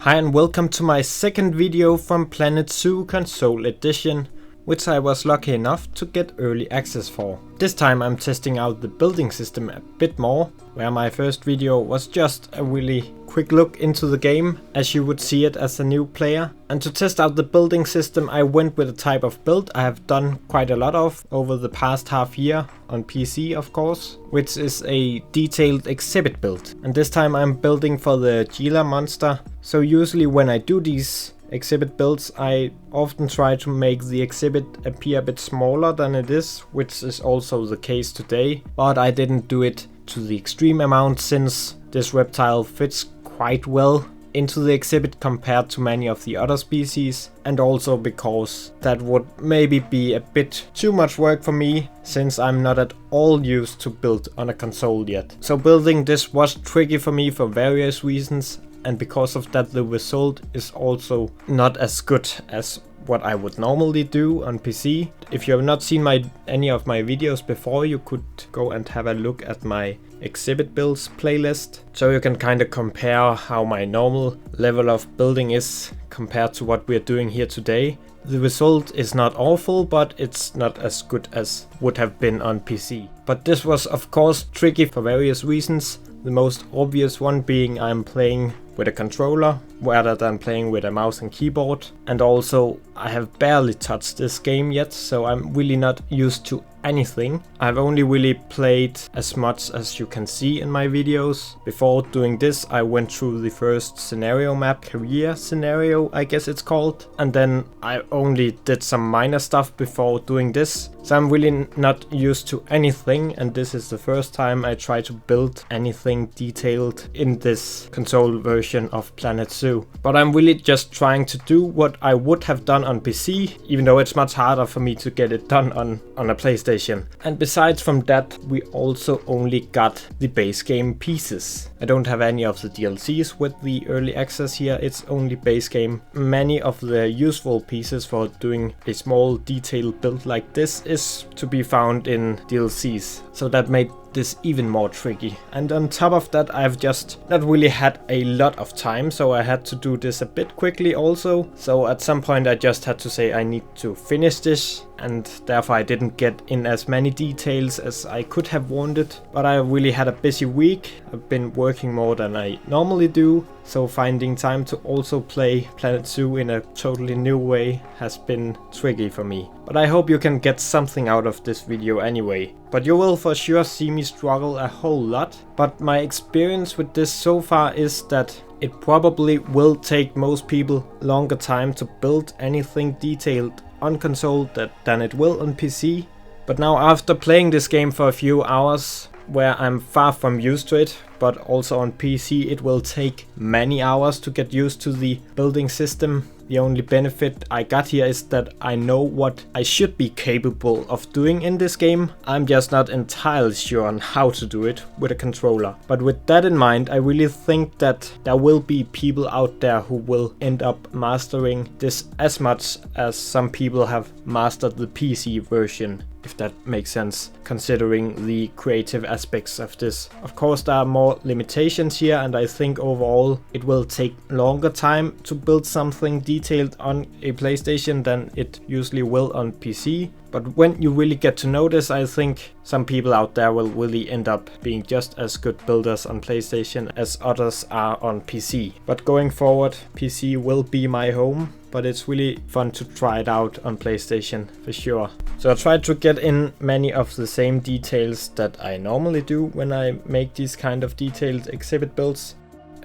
Hi and welcome to my second video from Planet Zoo Console Edition, which I was lucky enough to get early access for. This time I'm testing out the building system a bit more, where my first video was just a really quick look into the game, as you would see it as a new player. And to test out the building system I went with a type of build I have done quite a lot of over the past half year, on PC of course, which is a detailed exhibit build. And this time I'm building for the Gila monster. So usually when I do these exhibit builds, I often try to make the exhibit appear a bit smaller than it is, which is also the case today, but I didn't do it to the extreme amount since this reptile fits quite well into the exhibit compared to many of the other species, and also because that would maybe be a bit too much work for me since I'm not at all used to build on a console yet. So building this was tricky for me for various reasons, and because of that the result is also not as good as what I would normally do on PC. If you have not seen any of my videos before, you could go and have a look at my exhibit builds playlist, so you can kind of compare how my normal level of building is compared to what we're doing here today. The result is not awful, but it's not as good as would have been on PC. But this was of course tricky for various reasons. The most obvious one being I'm playing with a controller rather than playing with a mouse and keyboard, and also I have barely touched this game yet, so I'm really not used to anything. I've only really played as much as you can see in my videos. Before doing this I went through the first scenario map, career scenario I guess it's called, and then I only did some minor stuff before doing this. So I'm really not used to anything, and this is the first time I try to build anything detailed in this console version of Planet Zoo. But I'm really just trying to do what I would have done on PC, even though it's much harder for me to get it done on a PlayStation. And besides from that, we also only got the base game pieces. I don't have any of the DLCs with the early access here, it's only base game. Many of the useful pieces for doing a small detailed build like this is to be found in DLCs, so that made this even more tricky. And on top of that, I've just not really had a lot of time, so I had to do this a bit quickly also. So at some point I just had to say I need to finish this, and therefore I didn't get in as many details as I could have wanted. But I really had a busy week. I've been working more than I normally do, so finding time to also play Planet Zoo in a totally new way has been tricky for me. But I hope you can get something out of this video anyway. But you will for sure see me struggle a whole lot. But my experience with this so far is that it probably will take most people longer time to build anything detailed on console than it will on PC. But now after playing this game for a few hours, where I'm far from used to it, but also on PC it will take many hours to get used to the building system. The only benefit I got here is that I know what I should be capable of doing in this game. I'm just not entirely sure on how to do it with a controller. But with that in mind, I really think that there will be people out there who will end up mastering this as much as some people have mastered the PC version, if that makes sense, considering the creative aspects of this. Of course there are more limitations here, and I think overall it will take longer time to build something detailed on a PlayStation than it usually will on PC. But when you really get to know this, I think some people out there will really end up being just as good builders on PlayStation as others are on PC. But going forward, PC will be my home, but it's really fun to try it out on PlayStation for sure. So I tried to get in many of the same details that I normally do when I make these kind of detailed exhibit builds.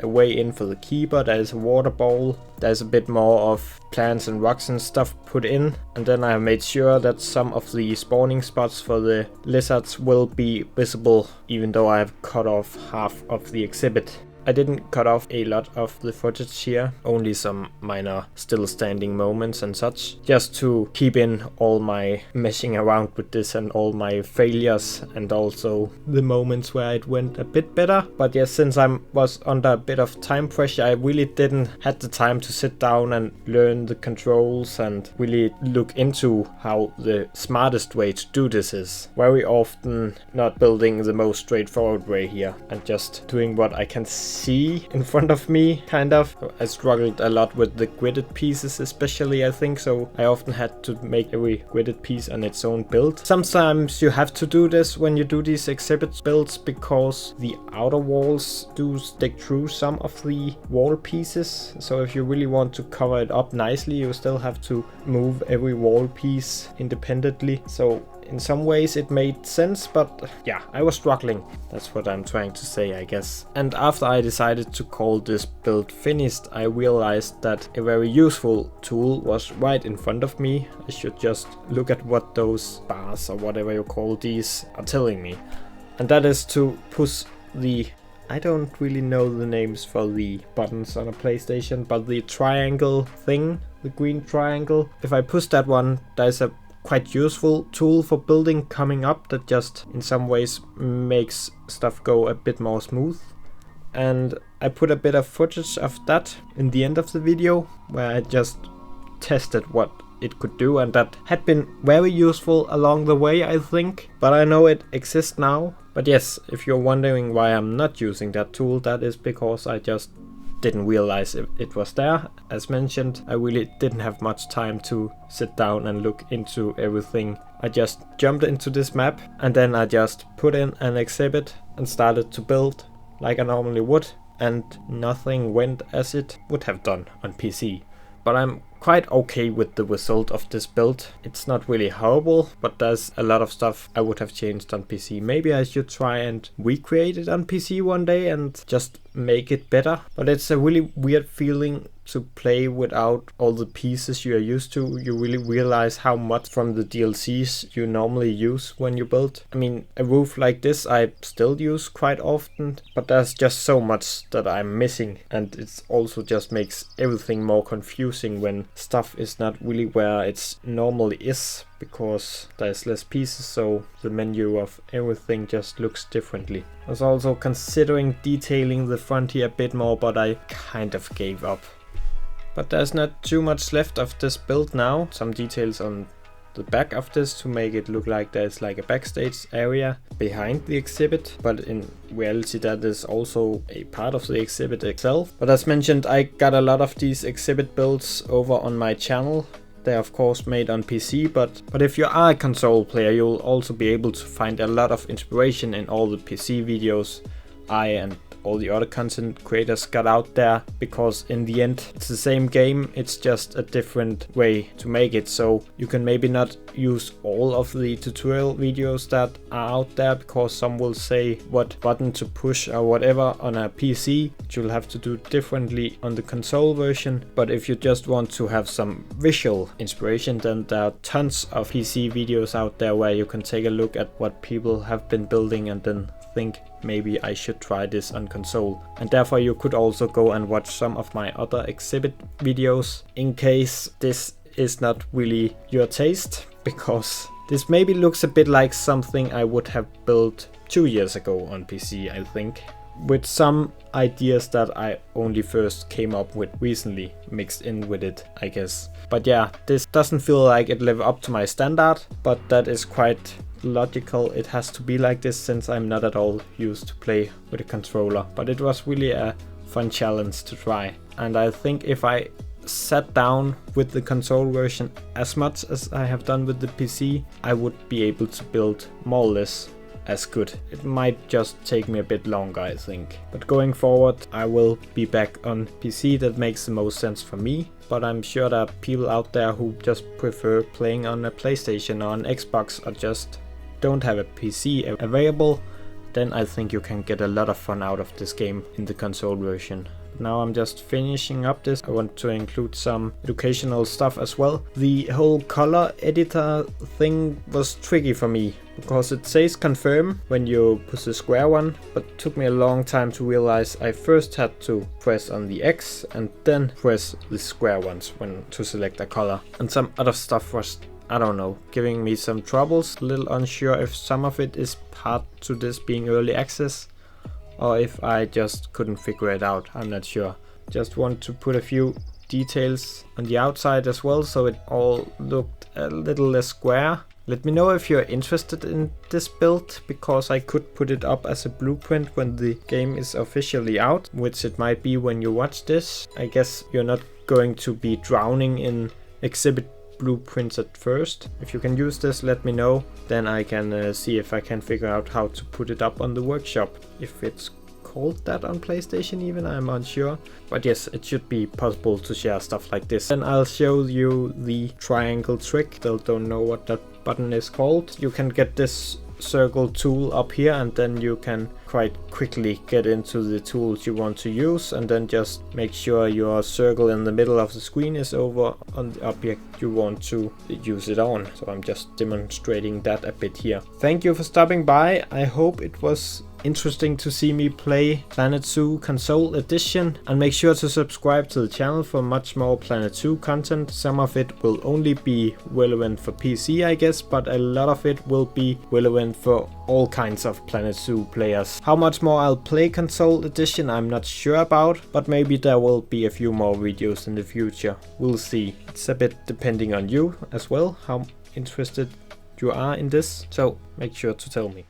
A way in for the keeper, there's a water bowl, there's a bit more of plants and rocks and stuff put in, and then I made sure that some of the spawning spots for the lizards will be visible even though I have cut off half of the exhibit. I didn't cut off a lot of the footage here, only some minor still standing moments and such, just to keep in all my messing around with this and all my failures, and also the moments where it went a bit better. But yes, since I was under a bit of time pressure, I really didn't have the time to sit down and learn the controls and really look into how the smartest way to do this is. Very often not building the most straightforward way here and just doing what I can see see in front of me, kind of. I struggled a lot with the gridded pieces especially, I think, so I often had to make every gridded piece on its own build. Sometimes you have to do this when you do these exhibit builds because the outer walls do stick through some of the wall pieces, so if you really want to cover it up nicely, you still have to move every wall piece independently. So in some ways it made sense, but yeah, I was struggling. That's what I'm trying to say, I guess. And after I decided to call this build finished, I realized that a very useful tool was right in front of me. I should just look at what those bars, or whatever you call these, are telling me. And that is to push the... I don't really know the names for the buttons on a PlayStation, but the triangle thing, the green triangle. If I push that one, there's a quite useful tool for building coming up that just in some ways makes stuff go a bit more smooth. And I put a bit of footage of that in the end of the video where I just tested what it could do, and that had been very useful along the way, I think. But I know it exists now. But yes, if you're wondering why I'm not using that tool, that is because I just didn't realize it was there. As mentioned, I really didn't have much time to sit down and look into everything. I just jumped into this map and then I just put in an exhibit and started to build like I normally would, and nothing went as it would have done on PC. But I'm quite okay with the result of this build. It's not really horrible, but there's a lot of stuff I would have changed on PC. Maybe I should try and recreate it on PC one day and just make it better. But it's a really weird feeling to play without all the pieces you are used to. You really realize how much from the DLCs you normally use when you build. I mean, a roof like this I still use quite often, but there's just so much that I'm missing, and it also just makes everything more confusing when stuff is not really where it normally is, because there's less pieces, so the menu of everything just looks differently. I was also considering detailing the front here a bit more, but I kind of gave up. But there's not too much left of this build now. Some details on the back of this to make it look like there's like a backstage area behind the exhibit, but in reality that is also a part of the exhibit itself. But as mentioned, I got a lot of these exhibit builds over on my channel. They're of course made on PC, but if you are a console player, you'll also be able to find a lot of inspiration in all the PC videos I and all the other content creators got out there, because in the end it's the same game, it's just a different way to make it. So you can maybe not use all of the tutorial videos that are out there, because some will say what button to push or whatever on a PC, which you'll have to do differently on the console version. But if you just want to have some visual inspiration, then there are tons of PC videos out there where you can take a look at what people have been building and then think maybe I should try this on console. And therefore you could also go and watch some of my other exhibit videos in case this is not really your taste, because this maybe looks a bit like something I would have built 2 years ago on PC, I think, with some ideas that I only first came up with recently mixed in with it, I guess. But yeah, this doesn't feel like it lives up to my standard, but that is quite logical. It has to be like this since I'm not at all used to play with a controller. But it was really a fun challenge to try, and I think if I sat down with the console version as much as I have done with the PC, I would be able to build more or less as good. It might just take me a bit longer, I think. But going forward I will be back on PC. That makes the most sense for me. But I'm sure there are people out there who just prefer playing on a PlayStation or an Xbox, or just don't have a PC available. Then I think you can get a lot of fun out of this game in the console version. Now I'm just finishing up this. I want to include some educational stuff as well. The whole color editor thing was tricky for me, because it says confirm when you push the square one, but it took me a long time to realize I first had to press on the X and then press the square ones when to select a color. And some other stuff was, I don't know, giving me some troubles. A little unsure if some of it is part to this being early access, or if I just couldn't figure it out. I'm not sure. Just want to put a few details on the outside as well, so it all looked a little less square. Let me know if you're interested in this build, because I could put it up as a blueprint when the game is officially out, which it might be when you watch this. I guess you're not going to be drowning in exhibit blueprints at first. If you can use this, let me know, then I can see if I can figure out how to put it up on the workshop. If it's called that on PlayStation even, I'm unsure, but yes, it should be possible to share stuff like this. Then I'll show you the triangle trick. Still don't know what that button is called. You can get this circle tool up here, and then you can quite quickly get into the tools you want to use, and then just make sure your circle in the middle of the screen is over on the object you want to use it on. So I'm just demonstrating that a bit here. Thank you for stopping by. I hope it was interesting to see me play Planet Zoo Console Edition, and make sure to subscribe to the channel for much more Planet Zoo content. Some of it will only be relevant for PC, I guess, but a lot of it will be relevant for all kinds of Planet Zoo players. How much more I'll play Console Edition I'm not sure about, but maybe there will be a few more videos in the future. We'll see. It's a bit depending on you as well, how interested you are in this, so make sure to tell me.